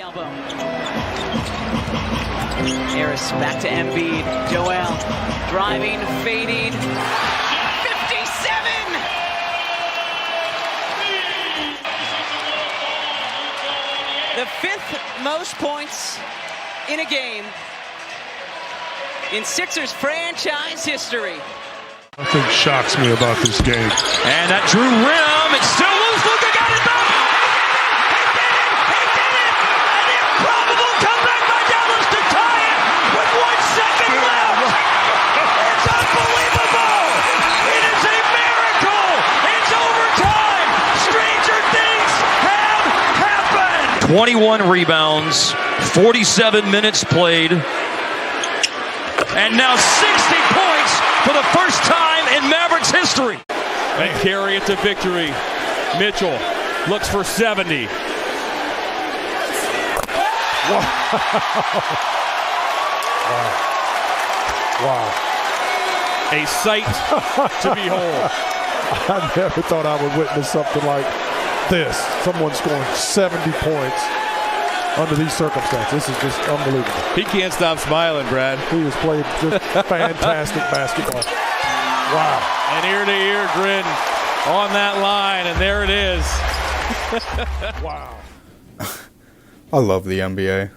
elbow. Harris back to Embiid. Joel driving, fading. 57! The fifth most points in a game in Sixers franchise history. Nothing shocks me about this game. And that Drew rim, it's still loose. Luka got it back. He did it. An improbable comeback by Dallas to tie it with 1 second left. It's unbelievable. It is a miracle. It's overtime. Stranger things have happened. 21 rebounds, 47 minutes played, and now 60 points for the first time in Mavericks history. They carry it to victory. Mitchell looks for 70. Wow. A sight to behold. I never thought I would witness something like this. Someone scoring 70 points under these circumstances. This is just unbelievable. He can't stop smiling, Brad. He has played just fantastic basketball. Wow. An ear-to-ear grin on that line, and there it is. Wow. I love the NBA.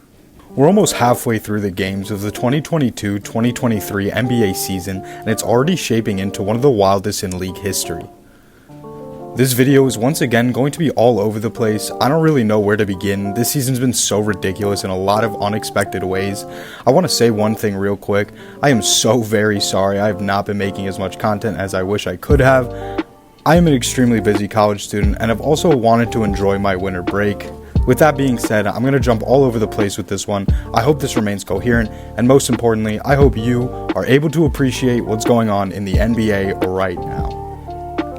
We're almost halfway through the games of the 2022-2023 NBA season, and it's already shaping into one of the wildest in league history. This video is once again going to be all over the place. I don't really know where to begin. This season's been so ridiculous in a lot of unexpected ways. I want to say one thing real quick. I am so very sorry I have not been making as much content as I wish I could have. I am an extremely busy college student and have also wanted to enjoy my winter break. With that being said, I'm going to jump all over the place with this one. I hope this remains coherent, and most importantly, I hope you are able to appreciate what's going on in the NBA right now.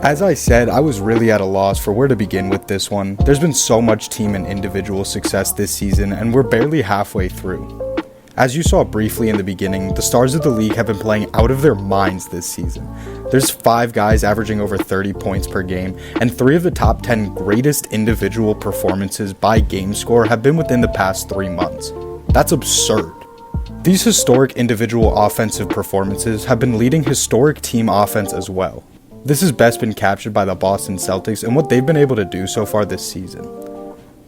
As I said, I was really at a loss for where to begin with this one. There's been so much team and individual success this season, and we're barely halfway through. As you saw briefly in the beginning, the stars of the league have been playing out of their minds this season. There's 5 guys averaging over 30 points per game, and 3 of the top 10 greatest individual performances by game score have been within the past 3 months. That's absurd. These historic individual offensive performances have been leading historic team offense as well. This has best been captured by the Boston Celtics and what they've been able to do so far this season.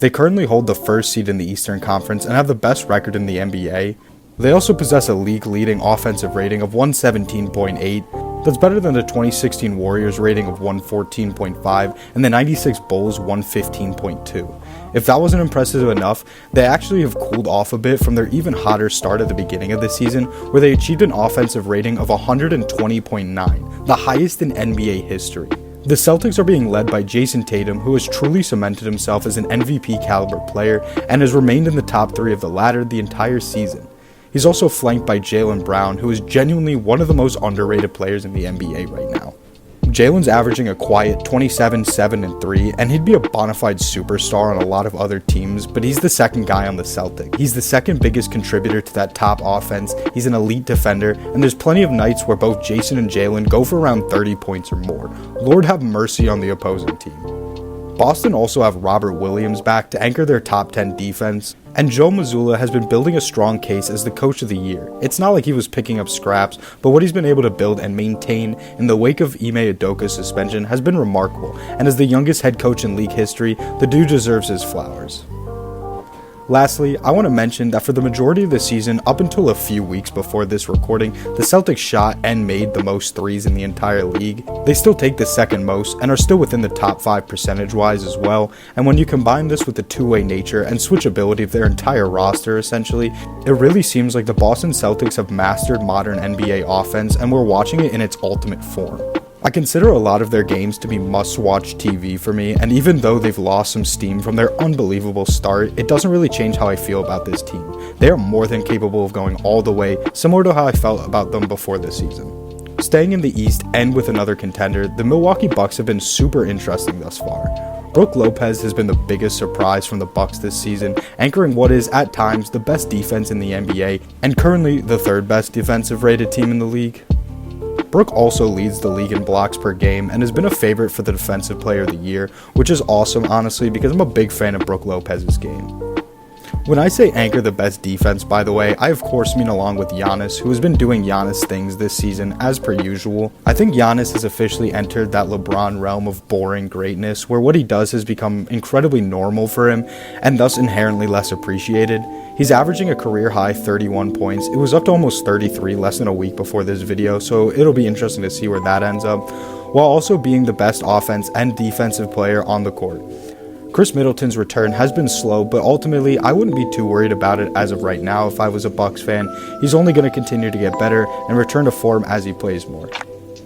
They currently hold the first seed in the Eastern Conference and have the best record in the NBA. They also possess a league-leading offensive rating of 117.8, that's better than the 2016 Warriors rating of 114.5 and the 96 Bulls 115.2. If that wasn't impressive enough, they actually have cooled off a bit from their even hotter start at the beginning of the season, where they achieved an offensive rating of 120.9, the highest in NBA history. The Celtics are being led by Jason Tatum, who has truly cemented himself as an MVP caliber player and has remained in the top 3 of the latter the entire season. He's also flanked by Jaylen Brown, who is genuinely one of the most underrated players in the NBA right now. Jaylen's averaging a quiet 27, 7, and 3, and he'd be a bona fide superstar on a lot of other teams, but he's the second guy on the Celtics. He's the second biggest contributor to that top offense, he's an elite defender, and there's plenty of nights where both Jason and Jaylen go for around 30 points or more. Lord have mercy on the opposing team. Boston also have Robert Williams back to anchor their top 10 defense, and Joe Mazzulla has been building a strong case as the coach of the year. It's not like he was picking up scraps, but what he's been able to build and maintain in the wake of Ime Udoka's suspension has been remarkable, and as the youngest head coach in league history, the dude deserves his flowers. Lastly, I want to mention that for the majority of the season, up until a few weeks before this recording, the Celtics shot and made the most threes in the entire league. They still take the second most and are still within the top 5 percentage-wise as well, and when you combine this with the two-way nature and switchability of their entire roster essentially, it really seems like the Boston Celtics have mastered modern NBA offense and we're watching it in its ultimate form. I consider a lot of their games to be must-watch TV for me, and even though they've lost some steam from their unbelievable start, it doesn't really change how I feel about this team. They are more than capable of going all the way, similar to how I felt about them before this season. Staying in the East and with another contender, the Milwaukee Bucks have been super interesting thus far. Brook Lopez has been the biggest surprise from the Bucks this season, anchoring what is, at times, the best defense in the NBA, and currently the 3rd best defensive rated team in the league. Brook also leads the league in blocks per game and has been a favorite for the Defensive Player of the Year, which is awesome honestly because I'm a big fan of Brook Lopez's game. When I say anchor the best defense, by the way, I of course mean along with Giannis, who has been doing Giannis things this season as per usual. I think Giannis has officially entered that LeBron realm of boring greatness, where what he does has become incredibly normal for him, and thus inherently less appreciated. He's averaging a career high 31 points. It was up to almost 33 less than a week before this video, so it'll be interesting to see where that ends up, while also being the best offense and defensive player on the court. Chris Middleton's return has been slow, but ultimately I wouldn't be too worried about it as of right now if I was a Bucks fan. He's only going to continue to get better and return to form as he plays more.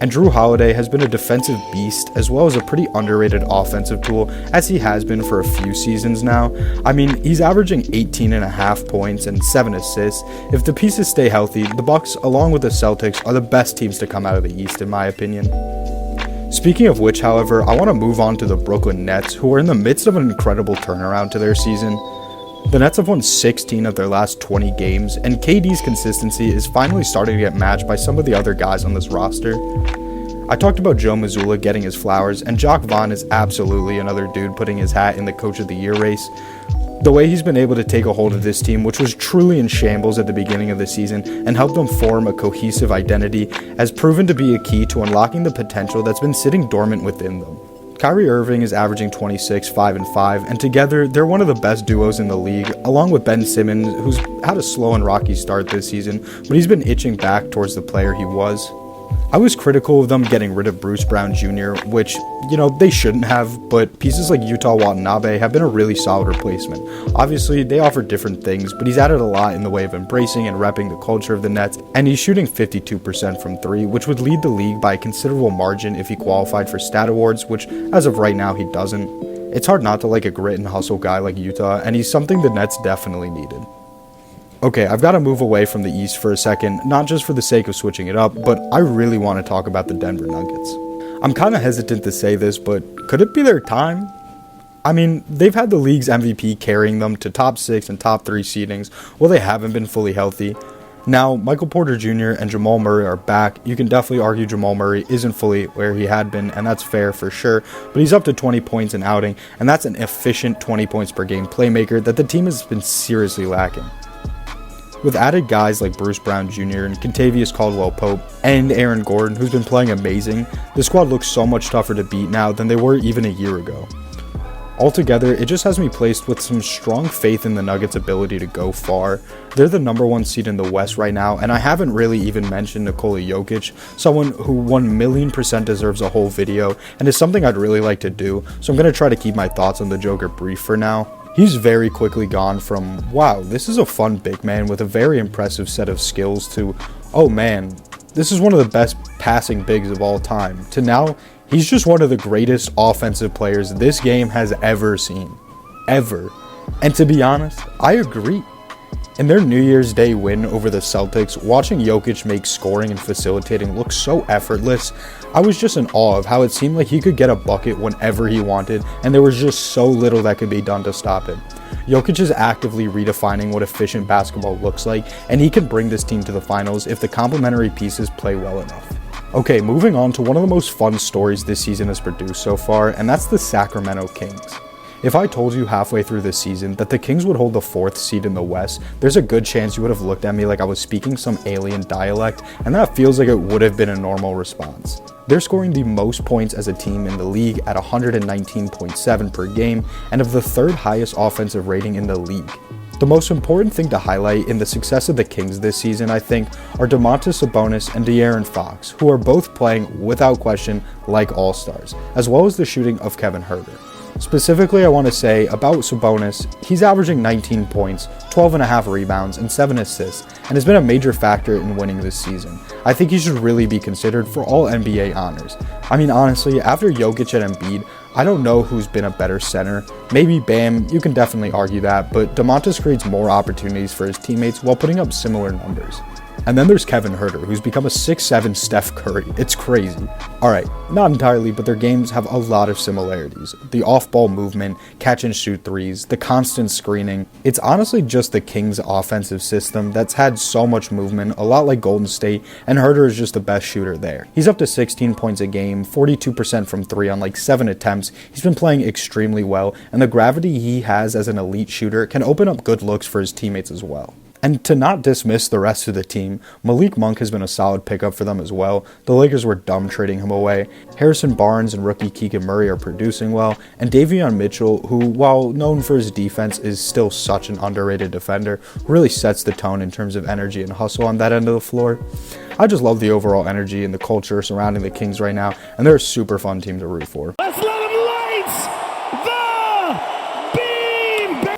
And Jrue Holiday has been a defensive beast as well as a pretty underrated offensive tool, as he has been for a few seasons now. I mean, he's averaging 18.5 points and 7 assists. If the pieces stay healthy, the Bucks along with the Celtics are the best teams to come out of the East in my opinion. Speaking of which, however, I want to move on to the Brooklyn Nets, who are in the midst of an incredible turnaround to their season. The Nets have won 16 of their last 20 games, and KD's consistency is finally starting to get matched by some of the other guys on this roster. I talked about Joe Mazzulla getting his flowers, and Jacques Vaughn is absolutely another dude putting his hat in the Coach of the Year race. The way he's been able to take a hold of this team, which was truly in shambles at the beginning of the season, and help them form a cohesive identity, has proven to be a key to unlocking the potential that's been sitting dormant within them. Kyrie Irving is averaging 26, 5 and 5, and together they're one of the best duos in the league, along with Ben Simmons, who's had a slow and rocky start this season, but he's been itching back towards the player he was. I was critical of them getting rid of Bruce Brown Jr., which, they shouldn't have, but pieces like Yuta Watanabe have been a really solid replacement. Obviously, they offer different things, but he's added a lot in the way of embracing and repping the culture of the Nets, and he's shooting 52% from 3, which would lead the league by a considerable margin if he qualified for stat awards, which, as of right now, he doesn't. It's hard not to like a grit and hustle guy like Yuta, and he's something the Nets definitely needed. Okay, I've got to move away from the East for a second, not just for the sake of switching it up, but I really want to talk about the Denver Nuggets. I'm kind of hesitant to say this, but could it be their time? I mean, they've had the league's MVP carrying them to top 6 and top 3 seedings, while they haven't been fully healthy. Now, Michael Porter Jr. and Jamal Murray are back. You can definitely argue Jamal Murray isn't fully where he had been, and that's fair for sure, but he's up to 20 points an outing, and that's an efficient 20 points per game playmaker that the team has been seriously lacking. With added guys like Bruce Brown Jr. and Kentavious Caldwell-Pope and Aaron Gordon, who's been playing amazing, the squad looks so much tougher to beat now than they were even a year ago. Altogether, it just has me placed with some strong faith in the Nuggets' ability to go far. They're the number 1 seed in the West right now, and I haven't really even mentioned Nikola Jokic, someone who 1,000,000% deserves a whole video, and is something I'd really like to do, so I'm going to try to keep my thoughts on the Joker brief for now. He's very quickly gone from, wow, this is a fun big man with a very impressive set of skills, to, oh man, this is one of the best passing bigs of all time, to now, he's just one of the greatest offensive players this game has ever seen. Ever. And to be honest, I agree. In their New Year's Day win over the Celtics, watching Jokic make scoring and facilitating look so effortless, I was just in awe of how it seemed like he could get a bucket whenever he wanted, and there was just so little that could be done to stop him. Jokic is actively redefining what efficient basketball looks like, and he can bring this team to the finals if the complementary pieces play well enough. Okay, moving on to one of the most fun stories this season has produced so far, and that's the Sacramento Kings. If I told you halfway through this season that the Kings would hold the 4th seed in the West, there's a good chance you would have looked at me like I was speaking some alien dialect, and that feels like it would have been a normal response. They're scoring the most points as a team in the league at 119.7 per game, and have the 3rd highest offensive rating in the league. The most important thing to highlight in the success of the Kings this season, I think, are Domantas Sabonis and De'Aaron Fox, who are both playing, without question, like all-stars, as well as the shooting of Kevin Huerter. Specifically, I want to say about Sabonis, he's averaging 19 points, 12.5 rebounds, and 7 assists, and has been a major factor in winning this season. I think he should really be considered for all NBA honors. I mean, honestly, after Jokic and Embiid, I don't know who's been a better center. Maybe Bam, you can definitely argue that, but Domantas creates more opportunities for his teammates while putting up similar numbers. And then there's Kevin Huerter, who's become a 6'7" Steph Curry. It's crazy. Alright, not entirely, but their games have a lot of similarities. The off-ball movement, catch-and-shoot threes, the constant screening. It's honestly just the Kings' offensive system that's had so much movement, a lot like Golden State, and Huerter is just the best shooter there. He's up to 16 points a game, 42% from 3 on like 7 attempts. He's been playing extremely well, and the gravity he has as an elite shooter can open up good looks for his teammates as well. And to not dismiss the rest of the team, Malik Monk has been a solid pickup for them as well. The Lakers were dumb trading him away. Harrison Barnes and rookie Keegan Murray are producing well, and Davion Mitchell, who, while known for his defense, is still such an underrated defender, really sets the tone in terms of energy and hustle on that end of the floor. I just love the overall energy and the culture surrounding the Kings right now, and they're a super fun team to root for. Let's let them light the beam!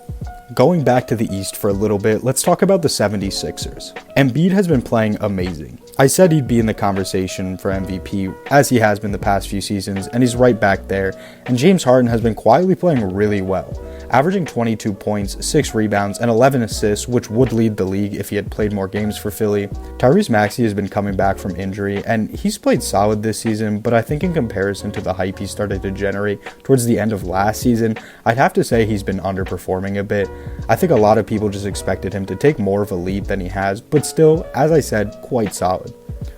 Going back to the East for a little bit, let's talk about the 76ers. Embiid has been playing amazing. I said he'd be in the conversation for MVP, as he has been the past few seasons, and he's right back there, and James Harden has been quietly playing really well, averaging 22 points, 6 rebounds, and 11 assists, which would lead the league if he had played more games for Philly. Tyrese Maxey has been coming back from injury, and he's played solid this season, but I think in comparison to the hype he started to generate towards the end of last season, I'd have to say he's been underperforming a bit. I think a lot of people just expected him to take more of a leap than he has, but still, as I said, quite solid.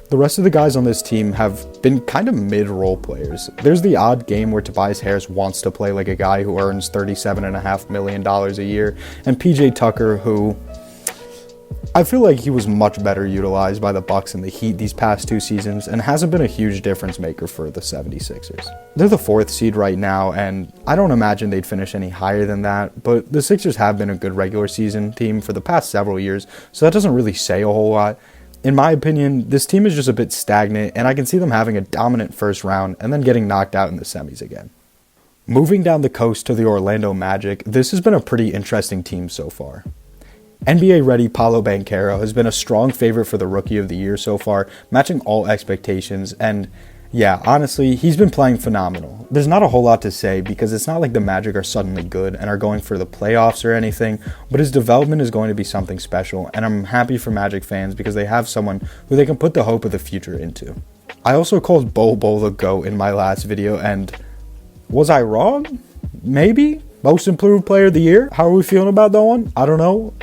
The rest of the guys on this team have been kind of mid-role players. There's the odd game where Tobias Harris wants to play like a guy who earns $37.5 million a year, and PJ Tucker, who I feel like he was much better utilized by the Bucks and the Heat these past 2 seasons and hasn't been a huge difference maker for the 76ers. They're the 4th seed right now, and I don't imagine they'd finish any higher than that, but the Sixers have been a good regular season team for the past several years, so that doesn't really say a whole lot. In my opinion, this team is just a bit stagnant, and I can see them having a dominant first round and then getting knocked out in the semis again. Moving down the coast to the Orlando Magic, this has been a pretty interesting team so far. NBA ready Paolo Banchero has been a strong favorite for the Rookie of the Year so far, matching all expectations, and yeah, honestly, he's been playing phenomenal. There's not a whole lot to say because it's not like the Magic are suddenly good and are going for the playoffs or anything, but his development is going to be something special, and I'm happy for Magic fans because they have someone who they can put the hope of the future into. I also called Bol Bol the GOAT in my last video, and was I wrong? Maybe? Most improved player of the year? How are we feeling about that one? I don't know.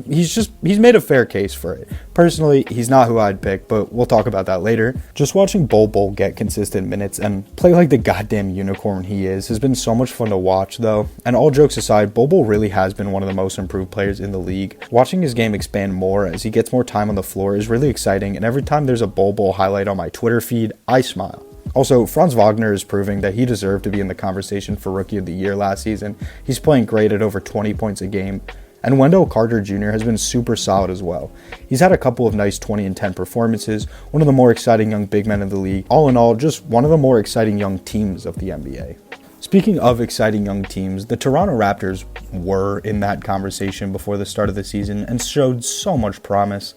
He's made a fair case for it. Personally, he's not who I'd pick, but we'll talk about that later. Just watching Bol Bol get consistent minutes and play like the goddamn unicorn he is has been so much fun to watch though. And all jokes aside, Bol Bol really has been one of the most improved players in the league. Watching his game expand more as he gets more time on the floor is really exciting, and every time there's a Bol Bol highlight on my Twitter feed, I smile. Also, Franz Wagner is proving that he deserved to be in the conversation for Rookie of the Year last season. He's playing great at over 20 points a game. And Wendell Carter Jr. has been super solid as well. He's had a couple of nice 20 and 10 performances, one of the more exciting young big men in the league. All in all, just one of the more exciting young teams of the NBA. Speaking of exciting young teams, the Toronto Raptors were in that conversation before the start of the season and showed so much promise.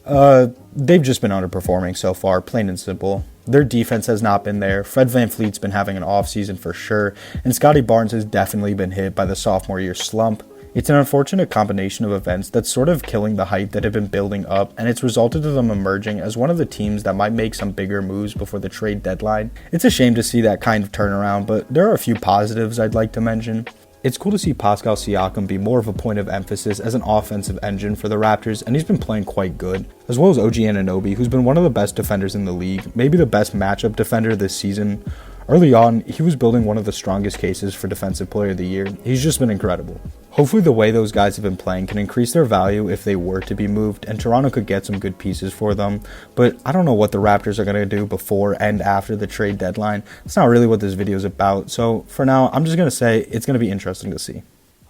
They've just been underperforming so far, plain and simple. Their defense has not been there. Fred VanVleet's been having an off season for sure, and Scottie Barnes has definitely been hit by the sophomore year slump. It's an unfortunate combination of events that's sort of killing the hype that had been building up, and it's resulted in them emerging as one of the teams that might make some bigger moves before the trade deadline. It's a shame to see that kind of turnaround, but there are a few positives I'd like to mention. It's cool to see Pascal Siakam be more of a point of emphasis as an offensive engine for the Raptors, and he's been playing quite good, as well as OG Anunoby, who's been one of the best defenders in the league, maybe the best matchup defender this season. Early on, he was building one of the strongest cases for Defensive Player of the Year. He's just been incredible. Hopefully the way those guys have been playing can increase their value if they were to be moved, and Toronto could get some good pieces for them, but I don't know what the Raptors are going to do before and after the trade deadline. That's not really what this video is about, so for now, I'm just going to say it's going to be interesting to see.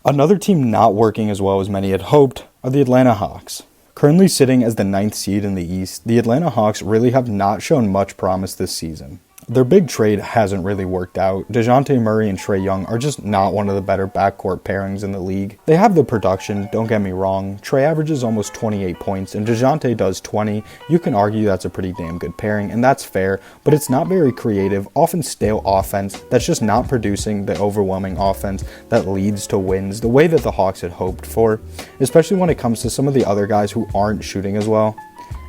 Another team not working as well as many had hoped are the Atlanta Hawks. Currently sitting as the 9th seed in the East, the Atlanta Hawks really have not shown much promise this season. Their big trade hasn't really worked out. DeJounte Murray and Trae Young are just not one of the better backcourt pairings in the league. They have the production, don't get me wrong. Trae averages almost 28 points and DeJounte does 20. You can argue that's a pretty damn good pairing, and that's fair, but it's not very creative, often stale offense that's just not producing the overwhelming offense that leads to wins the way that the Hawks had hoped for, especially when it comes to some of the other guys who aren't shooting as well.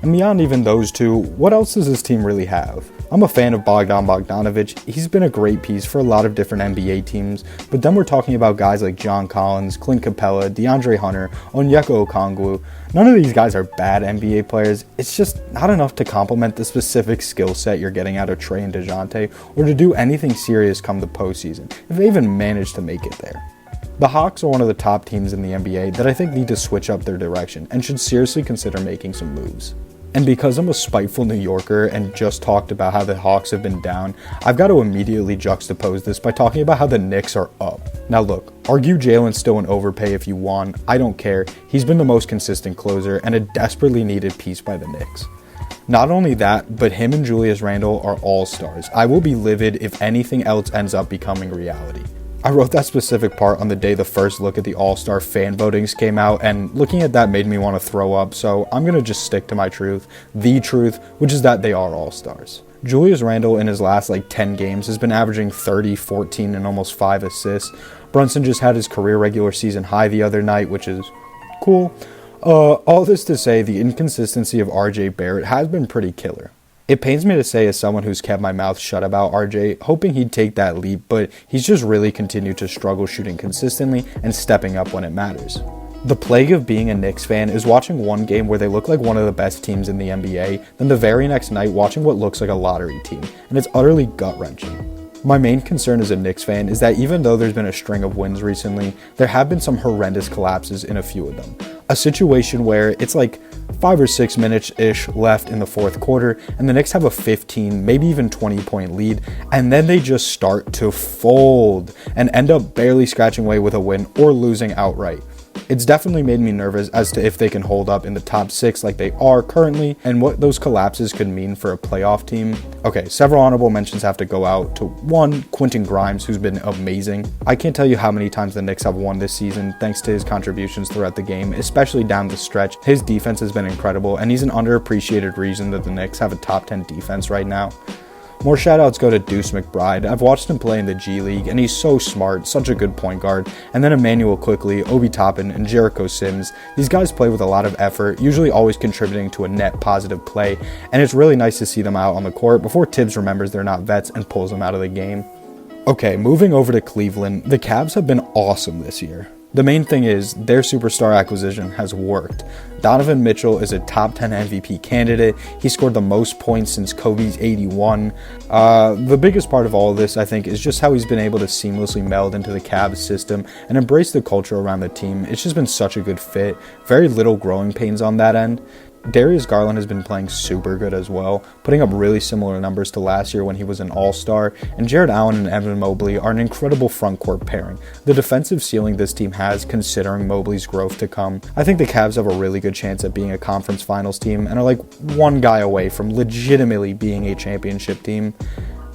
And beyond even those two, what else does this team really have? I'm a fan of Bogdan Bogdanovic. He's been a great piece for a lot of different NBA teams, but then we're talking about guys like John Collins, Clint Capella, DeAndre Hunter, Onyeka Okongwu. None of these guys are bad NBA players. It's just not enough to complement the specific skill set you're getting out of Trey and DeJounte, or to do anything serious come the postseason, if they even manage to make it there. The Hawks are one of the top teams in the NBA that I think need to switch up their direction and should seriously consider making some moves. And because I'm a spiteful New Yorker and just talked about how the Hawks have been down, I've got to immediately juxtapose this by talking about how the Knicks are up. Now look, argue Jalen's still an overpay if you want, I don't care. He's been the most consistent closer and a desperately needed piece by the Knicks. Not only that, but him and Julius Randle are all-stars. I will be livid if anything else ends up becoming reality. I wrote that specific part on the day the first look at the All-Star fan votings came out, and looking at that made me want to throw up, so I'm going to just stick to my truth, the truth, which is that they are All-Stars. Julius Randle in his last 10 games has been averaging 30, 14, and almost 5 assists. Brunson just had his career regular season high the other night, which is cool. All this to say, the inconsistency of RJ Barrett has been pretty killer. It pains me to say as someone who's kept my mouth shut about RJ, hoping he'd take that leap, but he's just really continued to struggle shooting consistently and stepping up when it matters. The plague of being a Knicks fan is watching one game where they look like one of the best teams in the NBA, then the very next night watching what looks like a lottery team, and it's utterly gut-wrenching. My main concern as a Knicks fan is that even though there's been a string of wins recently, there have been some horrendous collapses in a few of them. A situation where it's 5 or 6 minutes-ish left in the fourth quarter, and the Knicks have a 15, maybe even 20-point lead, and then they just start to fold and end up barely scratching away with a win or losing outright. It's definitely made me nervous as to if they can hold up in the top 6 like they are currently, and what those collapses could mean for a playoff team. Okay, several honorable mentions have to go out to 1, Quentin Grimes, who's been amazing. I can't tell you how many times the Knicks have won this season thanks to his contributions throughout the game, especially down the stretch. His defense has been incredible, and he's an underappreciated reason that the Knicks have a top 10 defense right now. More shoutouts go to Deuce McBride. I've watched him play in the G League, and he's so smart, such a good point guard. And then Emmanuel Quickley, Obi Toppin, and Jericho Sims. These guys play with a lot of effort, usually always contributing to a net positive play, and it's really nice to see them out on the court before Tibbs remembers they're not vets and pulls them out of the game. Okay, moving over to Cleveland, the Cavs have been awesome this year. The main thing is, their superstar acquisition has worked. Donovan Mitchell is a top 10 MVP candidate. He scored the most points since Kobe's 81. The biggest part of all of this, I think, is just how he's been able to seamlessly meld into the Cavs system and embrace the culture around the team. It's just been such a good fit. Very little growing pains on that end. Darius Garland has been playing super good as well, putting up really similar numbers to last year when he was an all-star, and Jared Allen and Evan Mobley are an incredible front court pairing. The defensive ceiling this team has, considering Mobley's growth to come. I think the Cavs have a really good chance at being a conference finals team and are one guy away from legitimately being a championship team.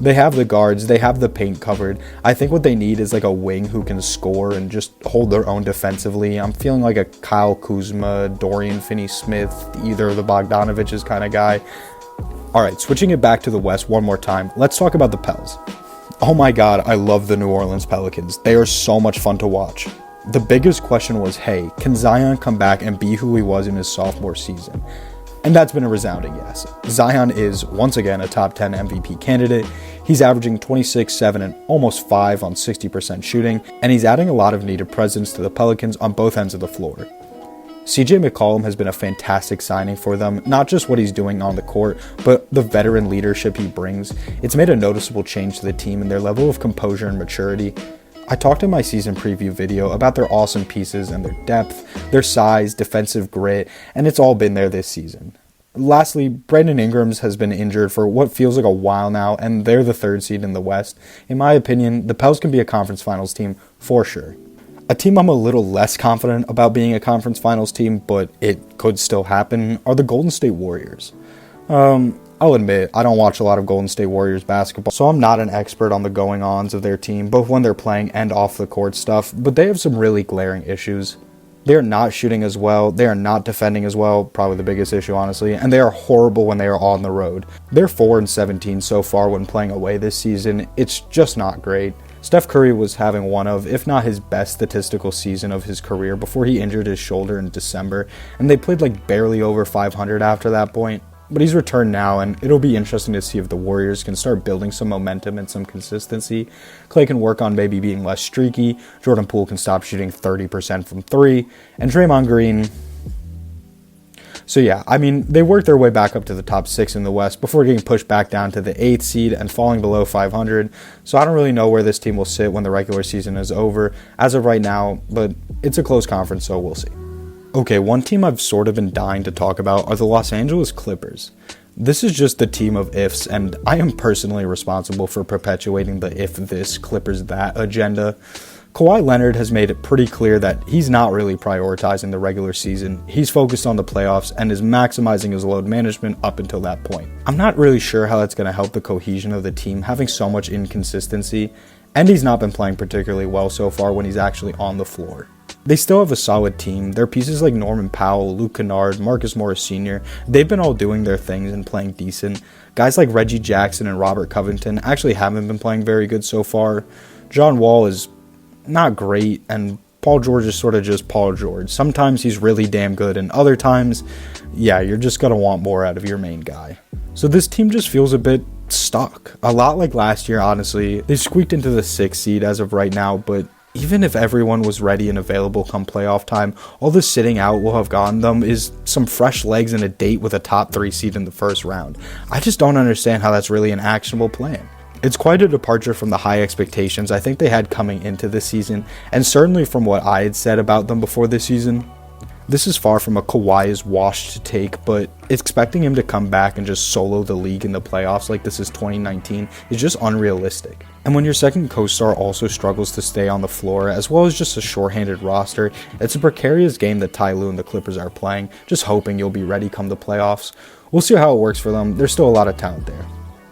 They have the guards, they have the paint covered. I think what they need is a wing who can score and just hold their own defensively. I'm feeling like a Kyle Kuzma, Dorian Finney-Smith, either of the Bogdanoviches kind of guy. Alright, switching it back to the West one more time, let's talk about the Pels. Oh my god, I love the New Orleans Pelicans. They are so much fun to watch. The biggest question was, hey, can Zion come back and be who he was in his sophomore season? And that's been a resounding yes. Zion is, once again, a top 10 MVP candidate. He's averaging 26, 7, and almost 5 on 60% shooting, and he's adding a lot of needed presence to the Pelicans on both ends of the floor. CJ McCollum has been a fantastic signing for them, not just what he's doing on the court, but the veteran leadership he brings. It's made a noticeable change to the team and their level of composure and maturity. I talked in my season preview video about their awesome pieces and their depth, their size, defensive grit, and it's all been there this season. Lastly, Brandon Ingram has been injured for what feels like a while now, and they're the 3rd seed in the West. In my opinion, the Pels can be a conference finals team for sure. A team I'm a little less confident about being a conference finals team, but it could still happen, are the Golden State Warriors. I'll admit, I don't watch a lot of Golden State Warriors basketball, so I'm not an expert on the going-ons of their team, both when they're playing and off the court stuff, but they have some really glaring issues. They are not shooting as well. They are not defending as well. Probably the biggest issue, honestly. And they are horrible when they are on the road. They're 4-17 so far when playing away this season. It's just not great. Steph Curry was having one of, if not his best statistical season of his career before he injured his shoulder in December. And they played like barely over 500 after that point. But he's returned now, and it'll be interesting to see if the Warriors can start building some momentum and some consistency. Klay can work on maybe being less streaky. Jordan Poole can stop shooting 30% from 3. And Draymond Green... So yeah, I mean, they worked their way back up to the top 6 in the West before getting pushed back down to the 8th seed and falling below 500. So I don't really know where this team will sit when the regular season is over as of right now, but it's a close conference, so we'll see. Okay, one team I've sort of been dying to talk about are the Los Angeles Clippers. This is just the team of ifs, and I am personally responsible for perpetuating the if this, Clippers that agenda. Kawhi Leonard has made it pretty clear that he's not really prioritizing the regular season. He's focused on the playoffs and is maximizing his load management up until that point. I'm not really sure how that's going to help the cohesion of the team having so much inconsistency, and he's not been playing particularly well so far when he's actually on the floor. They still have a solid team. Their pieces like Norman Powell, Luke Kennard, Marcus Morris Sr., they've been all doing their things and playing decent. Guys like Reggie Jackson and Robert Covington actually haven't been playing very good so far. John Wall is not great, and Paul George is sort of just Paul George. Sometimes he's really damn good, and other times, yeah, you're just going to want more out of your main guy. So this team just feels a bit stuck. A lot like last year, honestly. They squeaked into the 6th seed as of right now, but even if everyone was ready and available come playoff time, all the sitting out will have gotten them is some fresh legs and a date with a top 3 seed in the first round. I just don't understand how that's really an actionable plan. It's quite a departure from the high expectations I think they had coming into this season, and certainly from what I had said about them before this season. This is far from a Kawhi is washed take, but expecting him to come back and just solo the league in the playoffs like this is 2019 is just unrealistic. And when your second co-star also struggles to stay on the floor, as well as just a shorthanded roster, it's a precarious game that Ty Lue and the Clippers are playing, just hoping you'll be ready come the playoffs. We'll see how it works for them. There's still a lot of talent there.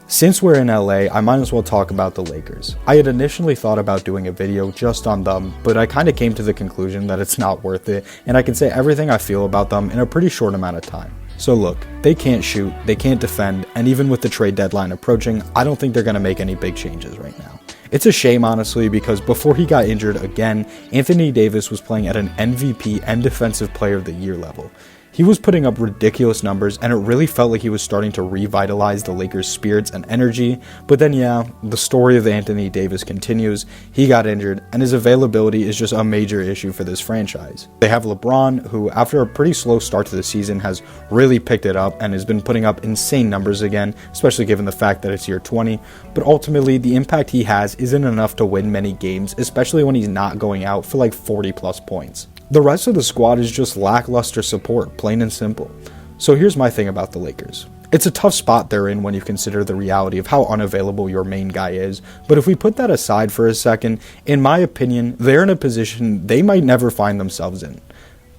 Since we're in LA, I might as well talk about the Lakers. I had initially thought about doing a video just on them, but I kind of came to the conclusion that it's not worth it, and I can say everything I feel about them in a pretty short amount of time. So look, they can't shoot, they can't defend, and even with the trade deadline approaching, I don't think they're going to make any big changes right now. It's a shame, honestly, because before he got injured again, Anthony Davis was playing at an MVP and Defensive Player of the Year level. He was putting up ridiculous numbers, and it really felt like he was starting to revitalize the Lakers' spirits and energy. But then, yeah, the story of Anthony Davis continues. He got injured, and his availability is just a major issue for this franchise. They have LeBron, who, after a pretty slow start to the season, has really picked it up and has been putting up insane numbers again, especially given the fact that it's year 20. But ultimately, the impact he has isn't enough to win many games, especially when he's not going out for like 40-plus points. The rest of the squad is just lackluster support, plain and simple. So here's my thing about the Lakers. It's a tough spot they're in when you consider the reality of how unavailable your main guy is, but if we put that aside for a second, in my opinion, they're in a position they might never find themselves in.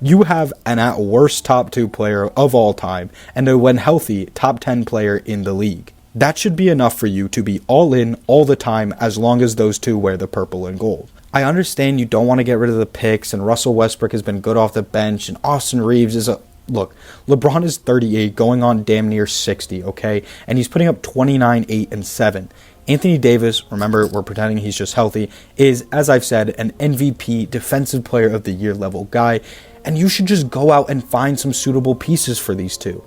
You have an at worst top 2 player of all time, and a when healthy top 10 player in the league. That should be enough for you to be all in all the time as long as those two wear the purple and gold. I understand you don't want to get rid of the picks, and Russell Westbrook has been good off the bench, and Austin Reeves is a... Look, LeBron is 38, going on damn near 60, okay? And he's putting up 29, 8, and 7. Anthony Davis, remember, we're pretending he's just healthy, is, as I've said, an MVP, Defensive Player of the Year level guy, and you should just go out and find some suitable pieces for these two.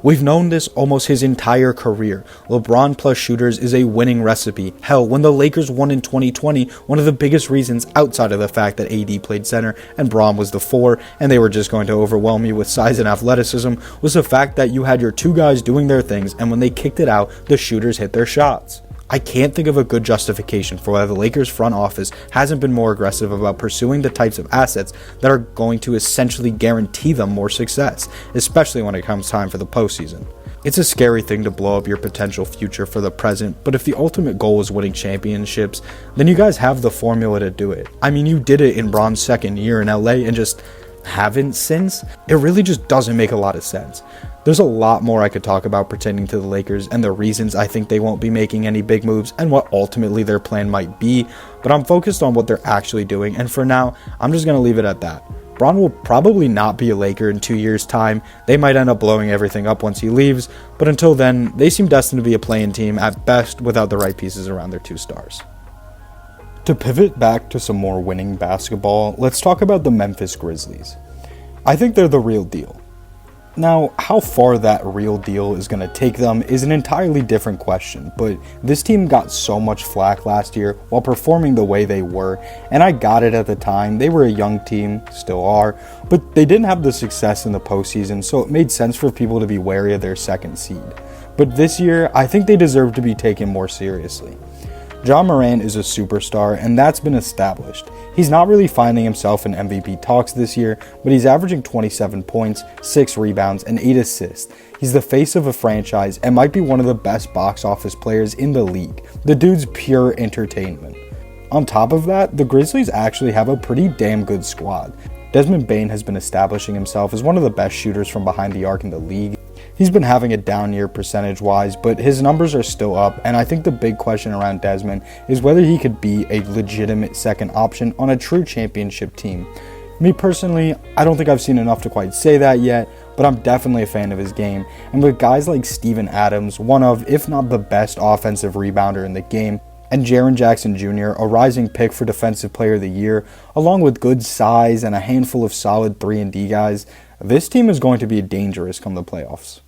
We've known this almost his entire career. LeBron plus shooters is a winning recipe. Hell, when the Lakers won in 2020, one of the biggest reasons outside of the fact that AD played center and Braun was the 4 and they were just going to overwhelm you with size and athleticism was the fact that you had your two guys doing their things, and when they kicked it out, the shooters hit their shots. I can't think of a good justification for why the Lakers front office hasn't been more aggressive about pursuing the types of assets that are going to essentially guarantee them more success, especially when it comes time for the postseason. It's a scary thing to blow up your potential future for the present, but if the ultimate goal is winning championships, then you guys have the formula to do it. I mean, you did it in Braun's second year in LA and just haven't since. It really just doesn't make a lot of sense. There's a lot more I could talk about pertaining to the Lakers and the reasons I think they won't be making any big moves and what ultimately their plan might be, but I'm focused on what they're actually doing, and for now, I'm just going to leave it at that. Bron will probably not be a Laker in 2 years' time. They might end up blowing everything up once he leaves, but until then, they seem destined to be a play-in team at best without the right pieces around their two stars. To pivot back to some more winning basketball, let's talk about the Memphis Grizzlies. I think they're the real deal. Now, how far that real deal is going to take them is an entirely different question, but this team got so much flack last year while performing the way they were, and I got it at the time. They were a young team, still are, but they didn't have the success in the postseason, so it made sense for people to be wary of their second seed. But this year, I think they deserve to be taken more seriously. Ja Morant is a superstar, and that's been established. He's not really finding himself in MVP talks this year, but he's averaging 27 points, 6 rebounds, and 8 assists. He's the face of a franchise and might be one of the best box office players in the league. The dude's pure entertainment. On top of that, the Grizzlies actually have a pretty damn good squad. Desmond Bane has been establishing himself as one of the best shooters from behind the arc in the league. He's been having a down year percentage-wise, but his numbers are still up, and I think the big question around Desmond is whether he could be a legitimate second option on a true championship team. Me personally, I don't think I've seen enough to quite say that yet, but I'm definitely a fan of his game, and with guys like Steven Adams, one of, if not the best offensive rebounder in the game, and Jaren Jackson Jr., a rising pick for Defensive Player of the Year, along with good size and a handful of solid 3-and-D guys, this team is going to be dangerous come the playoffs.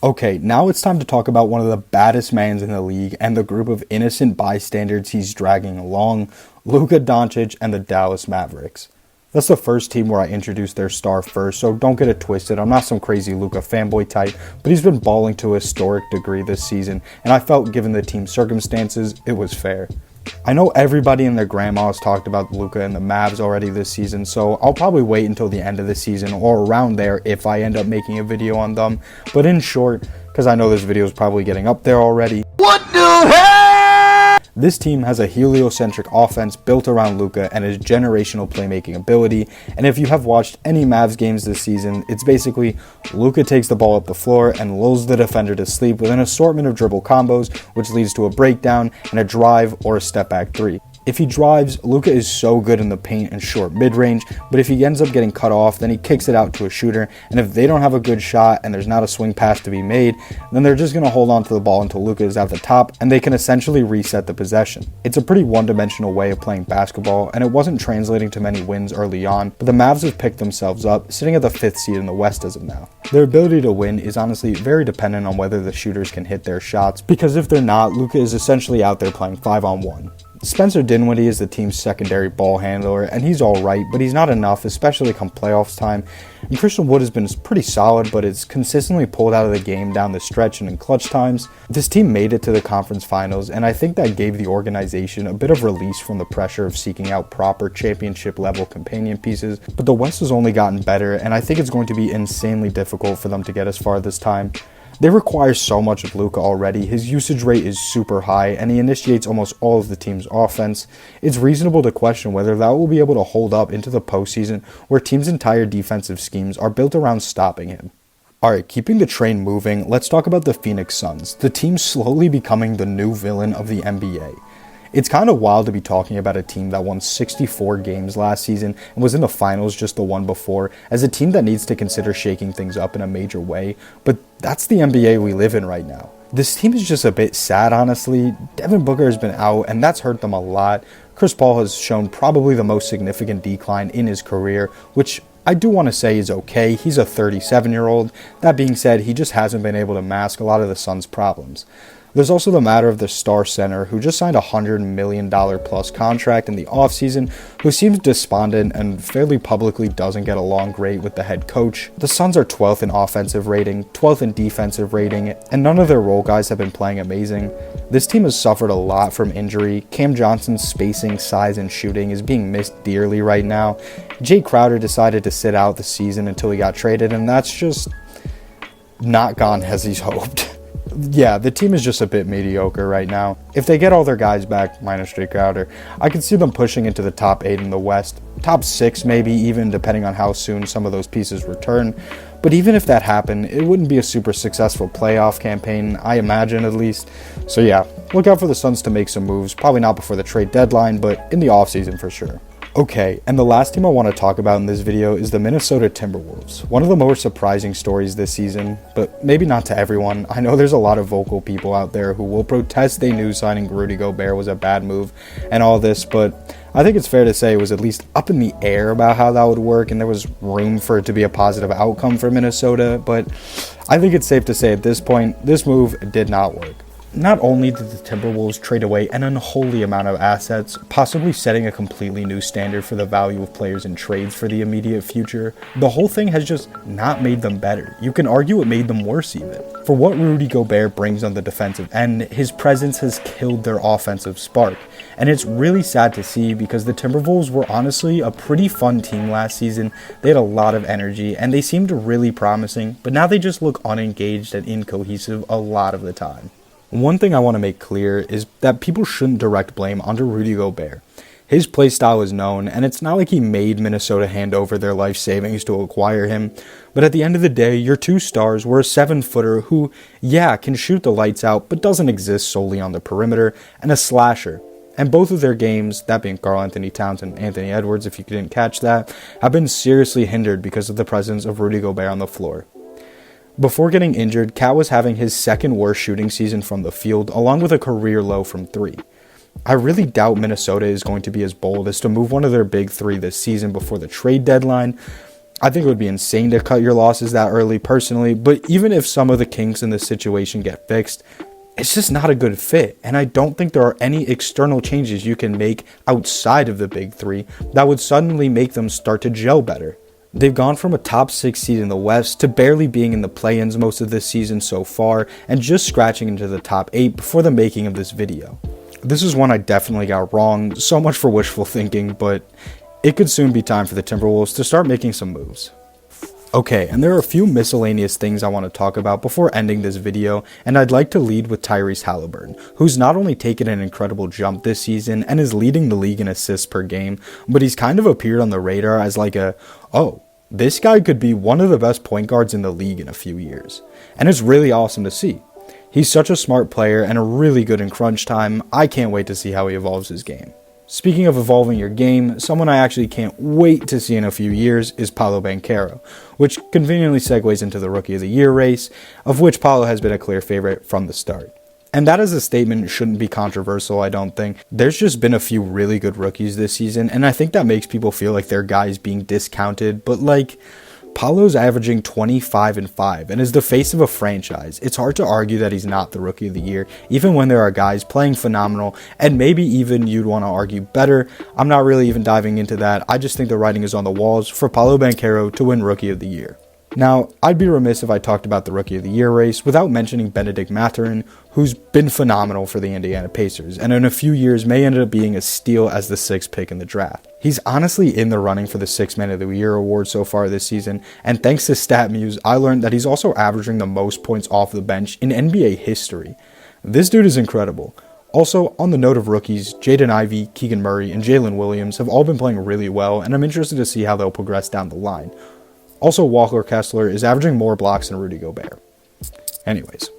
Okay, now it's time to talk about one of the baddest mans in the league and the group of innocent bystanders he's dragging along, Luka Doncic and the Dallas Mavericks. That's the first team where I introduced their star first, so don't get it twisted. I'm not some crazy Luka fanboy type, but he's been balling to a historic degree this season, and I felt given the team's circumstances, it was fair. I know everybody and their grandma has talked about Luka and the Mavs already this season, so I'll probably wait until the end of the season or around there if I end up making a video on them. But in short, because I know this video is probably getting up there already, what the hell? This team has a heliocentric offense built around Luka and his generational playmaking ability, and if you have watched any Mavs games this season, it's basically Luka takes the ball up the floor and lulls the defender to sleep with an assortment of dribble combos, which leads to a breakdown and a drive or a step back three. If he drives, Luka is so good in the paint and short mid-range, but if he ends up getting cut off, then he kicks it out to a shooter, and if they don't have a good shot and there's not a swing pass to be made, then they're just going to hold on to the ball until Luka is at the top, and they can essentially reset the possession. It's a pretty one-dimensional way of playing basketball, and it wasn't translating to many wins early on, but the Mavs have picked themselves up, sitting at the 5th seed in the West as of now. Their ability to win is honestly very dependent on whether the shooters can hit their shots, because if they're not, Luka is essentially out there playing 5-on-1. Spencer Dinwiddie is the team's secondary ball handler, and he's alright, but he's not enough, especially come playoffs time. And Christian Wood has been pretty solid, but it's consistently pulled out of the game down the stretch and in clutch times. This team made it to the conference finals, and I think that gave the organization a bit of release from the pressure of seeking out proper championship-level companion pieces. But the West has only gotten better, and I think it's going to be insanely difficult for them to get as far this time. They require so much of Luka already. His usage rate is super high, and he initiates almost all of the team's offense. It's reasonable to question whether that will be able to hold up into the postseason, where teams' entire defensive schemes are built around stopping him. Alright, keeping the train moving, let's talk about the Phoenix Suns, the team slowly becoming the new villain of the NBA. It's kind of wild to be talking about a team that won 64 games last season and was in the finals just the one before, as a team that needs to consider shaking things up in a major way, but that's the NBA we live in right now. This team is just a bit sad, honestly. Devin Booker has been out, and that's hurt them a lot. Chris Paul has shown probably the most significant decline in his career, which I do want to say is okay. He's a 37-year-old. That being said, he just hasn't been able to mask a lot of the Suns' problems. There's also the matter of the star center who just signed a $100 million plus contract in the offseason, who seems despondent and fairly publicly doesn't get along great with the head coach. The Suns are 12th in offensive rating, 12th in defensive rating, and none of their role guys have been playing amazing. This team has suffered a lot from injury. Cam Johnson's spacing, size, and shooting is being missed dearly right now. Jay Crowder decided to sit out the season until he got traded, and that's just not gone as he's hoped. Yeah, the team is just a bit mediocre right now. If they get all their guys back, minus Jay Crowder, I could see them pushing into the top 8 in the West. Top 6 maybe even, depending on how soon some of those pieces return. But even if that happened, it wouldn't be a super successful playoff campaign, I imagine at least. So yeah, look out for the Suns to make some moves, probably not before the trade deadline, but in the offseason for sure. Okay, and the last team I want to talk about in this video is the Minnesota Timberwolves. One of the more surprising stories this season, but maybe not to everyone. I know there's a lot of vocal people out there who will protest they knew signing Rudy Gobert was a bad move and all this, but I think it's fair to say it was at least up in the air about how that would work, and there was room for it to be a positive outcome for Minnesota, but I think it's safe to say at this point, this move did not work. Not only did the Timberwolves trade away an unholy amount of assets, possibly setting a completely new standard for the value of players in trades for the immediate future, the whole thing has just not made them better. You can argue it made them worse even. For what Rudy Gobert brings on the defensive end, his presence has killed their offensive spark. And it's really sad to see because the Timberwolves were honestly a pretty fun team last season. They had a lot of energy and they seemed really promising, but now they just look unengaged and incohesive a lot of the time. One thing I want to make clear is that people shouldn't direct blame onto Rudy Gobert. His playstyle is known, and it's not like he made Minnesota hand over their life savings to acquire him, but at the end of the day, your two stars were a 7-footer who, can shoot the lights out, but doesn't exist solely on the perimeter, and a slasher. And both of their games, that being Karl Anthony Towns and Anthony Edwards, if you didn't catch that, have been seriously hindered because of the presence of Rudy Gobert on the floor. Before getting injured, Cat was having his second worst shooting season from the field, along with a career low from 3. I really doubt Minnesota is going to be as bold as to move one of their big 3 this season before the trade deadline. I think it would be insane to cut your losses that early personally, but even if some of the kinks in this situation get fixed, it's just not a good fit, and I don't think there are any external changes you can make outside of the big 3 that would suddenly make them start to gel better. They've gone from a top 6 seed in the West to barely being in the play-ins most of this season so far, and just scratching into the top 8 before the making of this video. This is one I definitely got wrong, so much for wishful thinking, but it could soon be time for the Timberwolves to start making some moves. Okay, and there are a few miscellaneous things I want to talk about before ending this video, and I'd like to lead with Tyrese Halliburton, who's not only taken an incredible jump this season and is leading the league in assists per game, but he's kind of appeared on the radar as like this guy could be one of the best point guards in the league in a few years. And it's really awesome to see. He's such a smart player and really good in crunch time. I can't wait to see how he evolves his game. Speaking of evolving your game, someone I actually can't wait to see in a few years is Paolo Banchero, which conveniently segues into the Rookie of the Year race, of which Paolo has been a clear favorite from the start. And that as a statement shouldn't be controversial, I don't think. There's just been a few really good rookies this season, and I think that makes people feel like their guys being discounted, but Paolo's averaging 25-5 and is the face of a franchise. It's hard to argue that he's not the Rookie of the Year, even when there are guys playing phenomenal, and maybe even you'd want to argue better. I'm not really even diving into that. I just think the writing is on the walls for Paolo Banchero to win Rookie of the Year. Now, I'd be remiss if I talked about the Rookie of the Year race without mentioning Bennedict Mathurin, who's been phenomenal for the Indiana Pacers, and in a few years may end up being a steal as the 6th pick in the draft. He's honestly in the running for the 6th Man of the Year award so far this season, and thanks to StatMuse, I learned that he's also averaging the most points off the bench in NBA history. This dude is incredible. Also, on the note of rookies, Jaden Ivey, Keegan Murray, and Jalen Williams have all been playing really well, and I'm interested to see how they'll progress down the line. Also, Walker Kessler is averaging more blocks than Rudy Gobert. Anyways.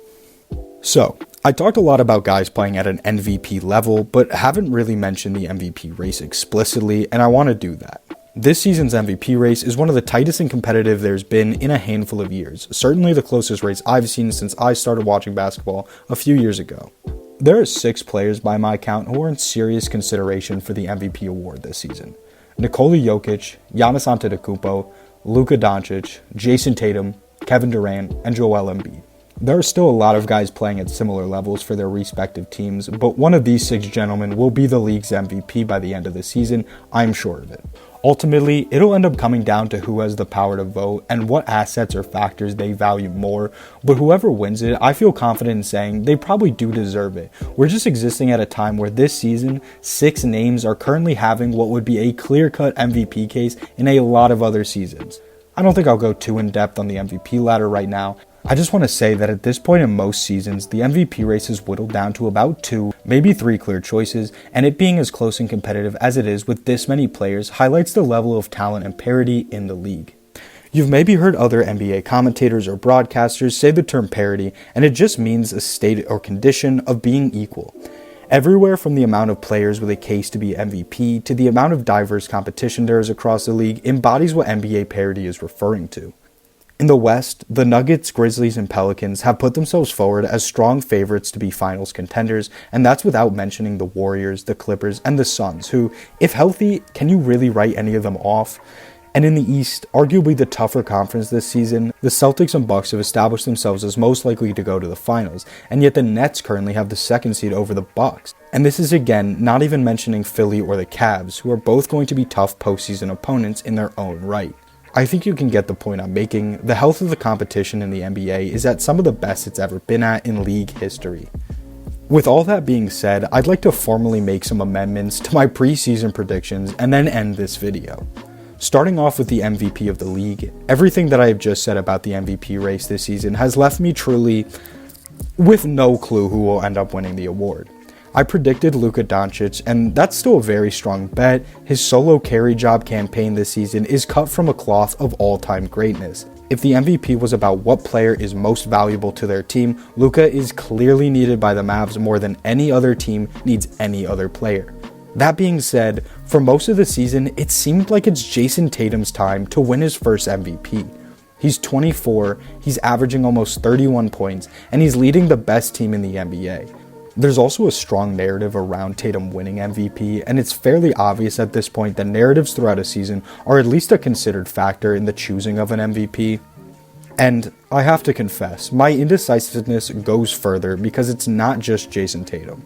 So, I talked a lot about guys playing at an MVP level, but haven't really mentioned the MVP race explicitly, and I want to do that. This season's MVP race is one of the tightest and competitive there's been in a handful of years, certainly the closest race I've seen since I started watching basketball a few years ago. There are 6 players by my count who are in serious consideration for the MVP award this season. Nikola Jokic, Giannis Antetokounmpo, Luka Doncic, Jason Tatum, Kevin Durant, and Joel Embiid. There are still a lot of guys playing at similar levels for their respective teams, but one of these 6 gentlemen will be the league's MVP by the end of the season, I'm sure of it. Ultimately, it'll end up coming down to who has the power to vote and what assets or factors they value more, but whoever wins it, I feel confident in saying they probably do deserve it. We're just existing at a time where this season, 6 names are currently having what would be a clear-cut MVP case in a lot of other seasons. I don't think I'll go too in-depth on the MVP ladder right now. I just want to say that at this point in most seasons, the MVP race is whittled down to about 2, maybe 3 clear choices, and it being as close and competitive as it is with this many players highlights the level of talent and parity in the league. You've maybe heard other NBA commentators or broadcasters say the term parity, and it just means a state or condition of being equal. Everywhere from the amount of players with a case to be MVP to the amount of diverse competition there is across the league embodies what NBA parity is referring to. In the West, the Nuggets, Grizzlies, and Pelicans have put themselves forward as strong favorites to be finals contenders, and that's without mentioning the Warriors, the Clippers, and the Suns, who, if healthy, can you really write any of them off? And in the East, arguably the tougher conference this season, the Celtics and Bucks have established themselves as most likely to go to the finals, and yet the Nets currently have the second seed over the Bucks. And this is again not even mentioning Philly or the Cavs, who are both going to be tough postseason opponents in their own right. I think you can get the point I'm making. The health of the competition in the NBA is at some of the best it's ever been at in league history. With all that being said, I'd like to formally make some amendments to my preseason predictions and then end this video. Starting off with the MVP of the league, everything that I have just said about the MVP race this season has left me truly with no clue who will end up winning the award. I predicted Luka Doncic, and that's still a very strong bet. His solo carry job campaign this season is cut from a cloth of all-time greatness. If the MVP was about what player is most valuable to their team, Luka is clearly needed by the Mavs more than any other team needs any other player. That being said, for most of the season, it seemed like it's Jason Tatum's time to win his first MVP. He's 24, he's averaging almost 31 points, and he's leading the best team in the NBA. There's also a strong narrative around Tatum winning MVP, and it's fairly obvious at this point that narratives throughout a season are at least a considered factor in the choosing of an MVP. And I have to confess, my indecisiveness goes further because it's not just Jason Tatum.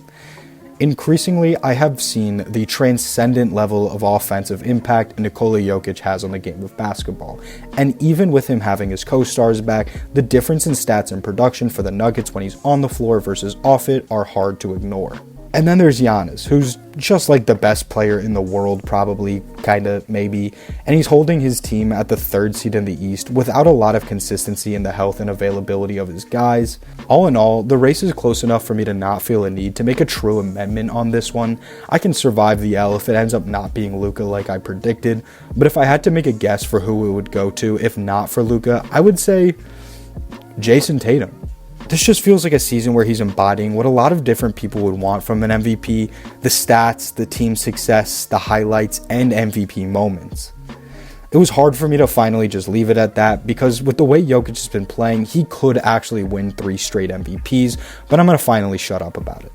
Increasingly, I have seen the transcendent level of offensive impact Nikola Jokic has on the game of basketball. And even with him having his co-stars back, the difference in stats and production for the Nuggets when he's on the floor versus off it are hard to ignore. And then there's Giannis, who's just like the best player in the world, probably, kinda, maybe, and he's holding his team at the third seed in the East without a lot of consistency in the health and availability of his guys. All in all, the race is close enough for me to not feel a need to make a true amendment on this one. I can survive the L if it ends up not being Luka like I predicted, but if I had to make a guess for who it would go to, if not for Luka, I would say Jason Tatum. This just feels like a season where he's embodying what a lot of different people would want from an MVP, the stats, the team success, the highlights, and MVP moments. It was hard for me to finally just leave it at that because with the way Jokic has been playing, he could actually win 3 straight MVPs, but I'm going to finally shut up about it.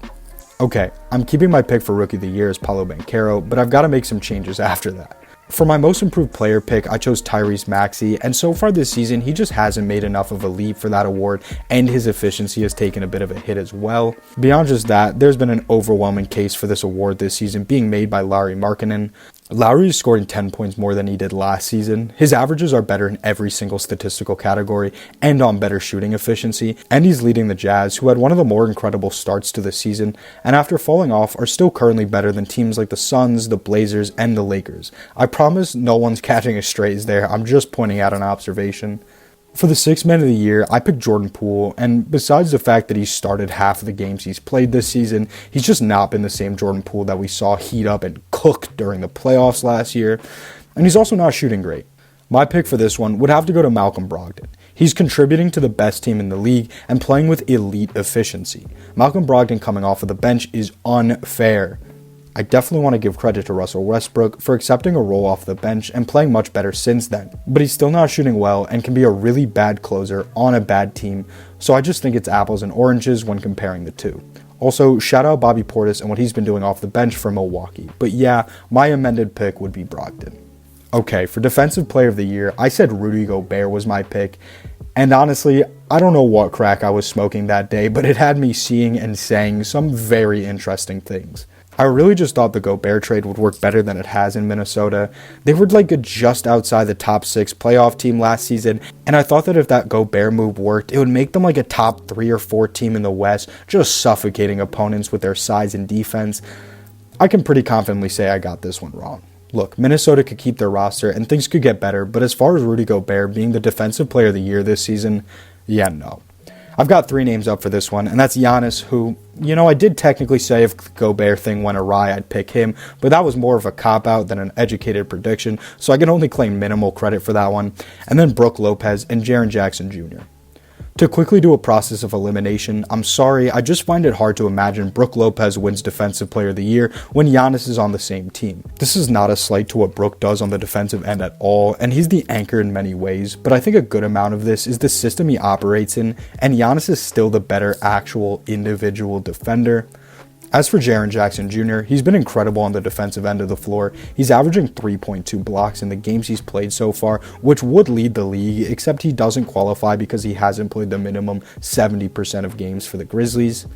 Okay, I'm keeping my pick for Rookie of the Year as Paolo Banchero, but I've got to make some changes after that. For my most improved player pick, I chose Tyrese Maxey, and so far this season, he just hasn't made enough of a leap for that award, and his efficiency has taken a bit of a hit as well. Beyond just that, there's been an overwhelming case for this award this season being made by Lauri Markkanen. Lauri is scoring 10 points more than he did last season. His averages are better in every single statistical category and on better shooting efficiency, and he's leading the Jazz, who had one of the more incredible starts to the season, and after falling off are still currently better than teams like the Suns, the Blazers, and the Lakers. I promise no one's catching a strays there, I'm just pointing out an observation. For the Sixth Man of the Year, I picked Jordan Poole, and besides the fact that he started half of the games he's played this season, he's just not been the same Jordan Poole that we saw heat up and cook during the playoffs last year, and he's also not shooting great. My pick for this one would have to go to Malcolm Brogdon. He's contributing to the best team in the league and playing with elite efficiency. Malcolm Brogdon coming off of the bench is unfair. I definitely want to give credit to Russell Westbrook for accepting a role off the bench and playing much better since then, but he's still not shooting well and can be a really bad closer on a bad team, so I just think it's apples and oranges when comparing the two. Also, shout out Bobby Portis and what he's been doing off the bench for Milwaukee, but yeah, my amended pick would be Brogdon. Okay, for Defensive Player of the Year, I said Rudy Gobert was my pick, and honestly, I don't know what crack I was smoking that day, but it had me seeing and saying some very interesting things. I really just thought the Gobert trade would work better than it has in Minnesota. They were like just outside the top 6 playoff team last season, and I thought that if that Gobert move worked, it would make them like a top 3 or 4 team in the West, just suffocating opponents with their size and defense. I can pretty confidently say I got this one wrong. Look, Minnesota could keep their roster and things could get better, but as far as Rudy Gobert being the Defensive Player of the Year this season, yeah, no. I've got 3 names up for this one, and that's Giannis, who, I did technically say if the Gobert thing went awry, I'd pick him, but that was more of a cop-out than an educated prediction, so I can only claim minimal credit for that one, and then Brook Lopez and Jaren Jackson Jr. To quickly do a process of elimination, I'm sorry, I just find it hard to imagine Brook Lopez wins Defensive Player of the Year when Giannis is on the same team. This is not a slight to what Brook does on the defensive end at all, and he's the anchor in many ways, but I think a good amount of this is the system he operates in, and Giannis is still the better actual individual defender. As for Jaren Jackson Jr., he's been incredible on the defensive end of the floor. He's averaging 3.2 blocks in the games he's played so far, which would lead the league, except he doesn't qualify because he hasn't played the minimum 70% of games for the Grizzlies.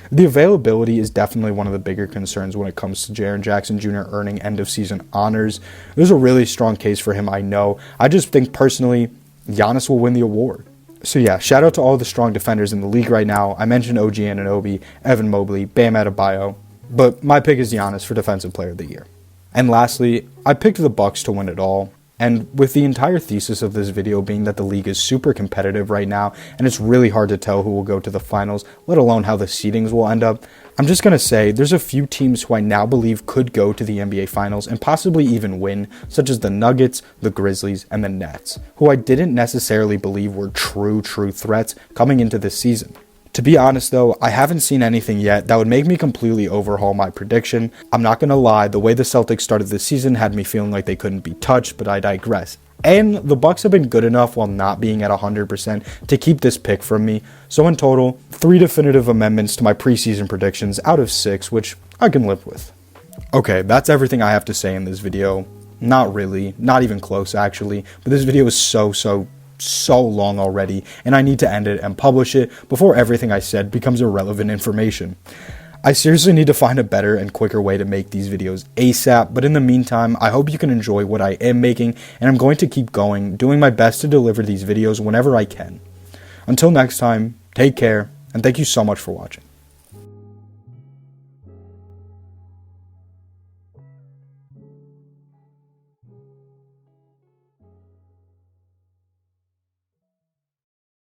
The availability is definitely one of the bigger concerns when it comes to Jaren Jackson Jr. earning end-of-season honors. There's a really strong case for him, I know. I just think personally, Giannis will win the award. So yeah, shout out to all the strong defenders in the league right now. I mentioned OG Anunoby, Evan Mobley, Bam Adebayo, but my pick is Giannis for Defensive Player of the Year. And lastly, I picked the Bucks to win it all. And with the entire thesis of this video being that the league is super competitive right now, and it's really hard to tell who will go to the finals, let alone how the seedings will end up, I'm just going to say there's a few teams who I now believe could go to the NBA Finals and possibly even win, such as the Nuggets, the Grizzlies, and the Nets, who I didn't necessarily believe were true threats coming into this season. To be honest though, I haven't seen anything yet that would make me completely overhaul my prediction. I'm not gonna lie, the way the Celtics started this season had me feeling like they couldn't be touched, but I digress. And the Bucks have been good enough while not being at 100% to keep this pick from me. So in total, 3 definitive amendments to my preseason predictions out of 6, which I can live with. Okay, that's everything I have to say in this video. Not really, not even close actually, but this video is so long already, and I need to end it and publish it before everything I said becomes irrelevant information. I seriously need to find a better and quicker way to make these videos ASAP, but in the meantime, I hope you can enjoy what I am making, and I'm going to keep going, doing my best to deliver these videos whenever I can. Until next time, take care, and thank you so much for watching.